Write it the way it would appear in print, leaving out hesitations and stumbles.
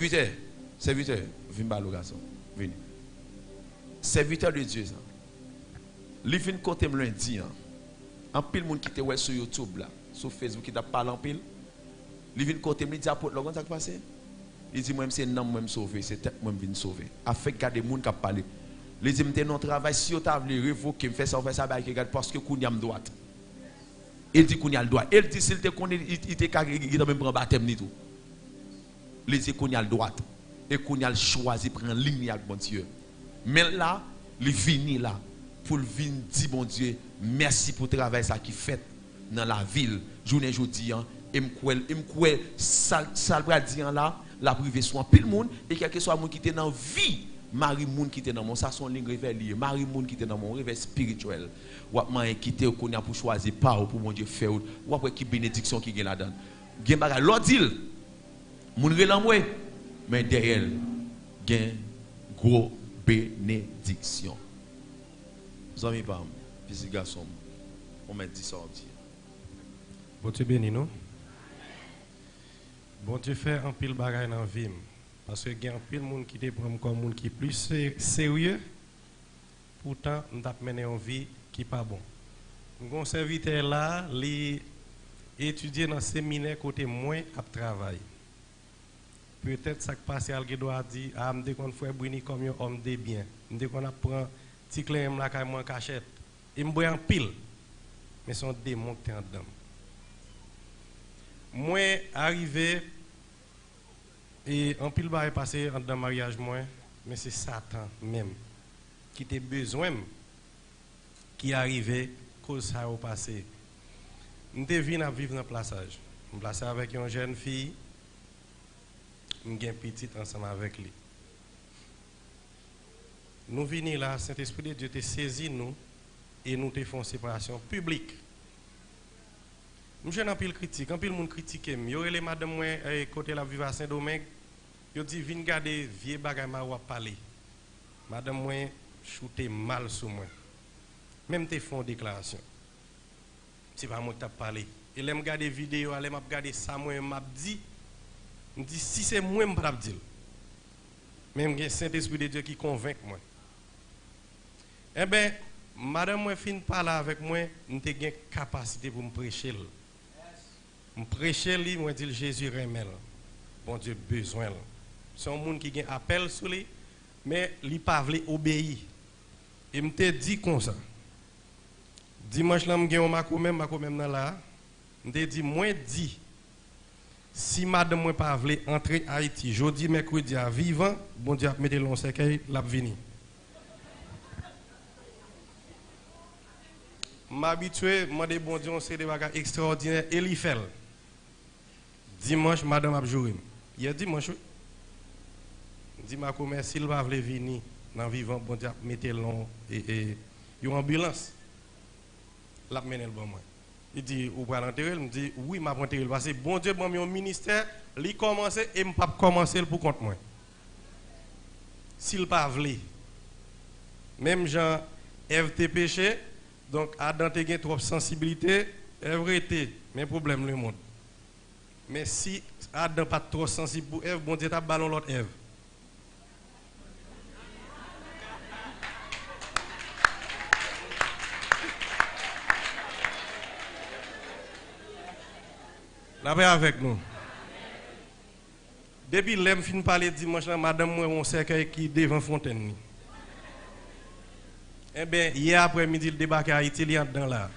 Serviteur, serviteur, viens par le garçon. Viens. Serviteur de Dieu, ça. Li fin côté me lundi, en pile monde qui te ouais sur YouTube là, sur Facebook qui t'a parlé en pile. Li vinn côté me dit apôtre, comment ça passé? Il dit moi c'est non moi me sauver, c'est tête moi vinn sauver. Afin garder monde qui parler. Les dit m'te non travail si on t'a voulu révoquer me faire ça bah regarde parce que kounya me droite. Il dit kounya le droit. Il dit s'il te connaît il te carré il même prend baptême ni tout. Les dit kounya le droite et kounya choisi prendre ligne avec bon Dieu. Mais là, il vini là pour venir dire bon Dieu merci pour le travail ça qui fait dans la ville journée jodi hein et m'kouel ça va dire là la privé soin pile monde et quel que soit monde qui était dans vie Marie monde qui était dans mon ça son ligne réveil Marie monde qui était dans mon réveil spirituel ou man quitter qu'on a pour choisir pas pour mon Dieu faire ou après qui bénédiction qui gagne là-dedans gen bagay l'autre dit moun relan moi mais derrière gain gros bénédiction. Zami pam, petit garçon, on m'a dit ça en dit. Bon Dieu béni nous. Bon Dieu fait un pile bagaille dans la vie. Parce que il y a un pile monde qui te prend comme monde qui plus sérieux. Pourtant, nous avons mené une vie qui n'est pas bon. Mon serviteur là, il étudie dans le séminaire côté moins à travail. Peut-être ça qui passe à doit dire ah me qu'on fait bruni comme un homme de bien me qu'on apprend petit clé là quand moi cachette il me boit en pile mais son démon qui est en dedans moi arrivé et en pile va passer en dedans mariage moi mais c'est Satan même qui a besoin qui arrivé cause ça au passé me venu à vivre dans plaçage me placer avec une jeune fille. Nous avons petit ensemble avec lui. Nous venons là, Saint-Esprit de Dieu te saisi nous et nous te faisons séparation publique. Nous avons un pile critique, un pile monde critique. Il y a les madame côté la vive à Saint-Domingue, il dit viens garder vieux bagaille ma parler. Madame moi shooté mal sur moi. Même te font déclaration. C'est pas moi qui t'a parlé. Et l'aime garder vidéo, elle m'a regardé ça moi m'a dit je dis si c'est moi, je ne peux pas dire. Même le Saint-Esprit de Dieu qui convainc moi. Eh bien, madame, moi, fin parler avec moi, je n'ai pas capacité pour me prêcher. Je prêcher, moi, je dis Jésus remet. Bon Dieu, besoin. C'est un monde qui a un appel sur lui, mais il n'a pas voulu obéir. Et je me dit comme ça. Dimanche, je suis même là. Je dit, moi, dit. Si madame moi pas voulu entrer à Haïti, jeudi, mercredi à vivant, bon Dieu a mis le cercueil, l'a vini. M'habitué, demandé bon Dieu, c'est des bagages extraordinaires et il fait. Dimanche, madame a joué. Il a dimanche, dit ma commerce, s'il va voulu venir dans vivant, bon Dieu a mis et une ambulance, l'a mené le bon moi. Il dit, ou pas l'enterrer? Il me dit, oui, je vais l'enterrer. Parce que bon Dieu, mon ministère, il commence et je ne peux pas commencer pour compte moi. S'il pas voulu. Même Jean, Ève te péché, donc Adam te trop de sensibilité, Ève était, mais problème le monde. Mais si Adam pas trop sensible pour Ève, bon Dieu t'a ballon l'autre Ève. La paix avec nous. Depuis l'homme fin parler dimanche, madame, moi, on cercueil qui devant fontaine. Eh bien, hier après-midi, le débat à Haïti, il y a dedans là.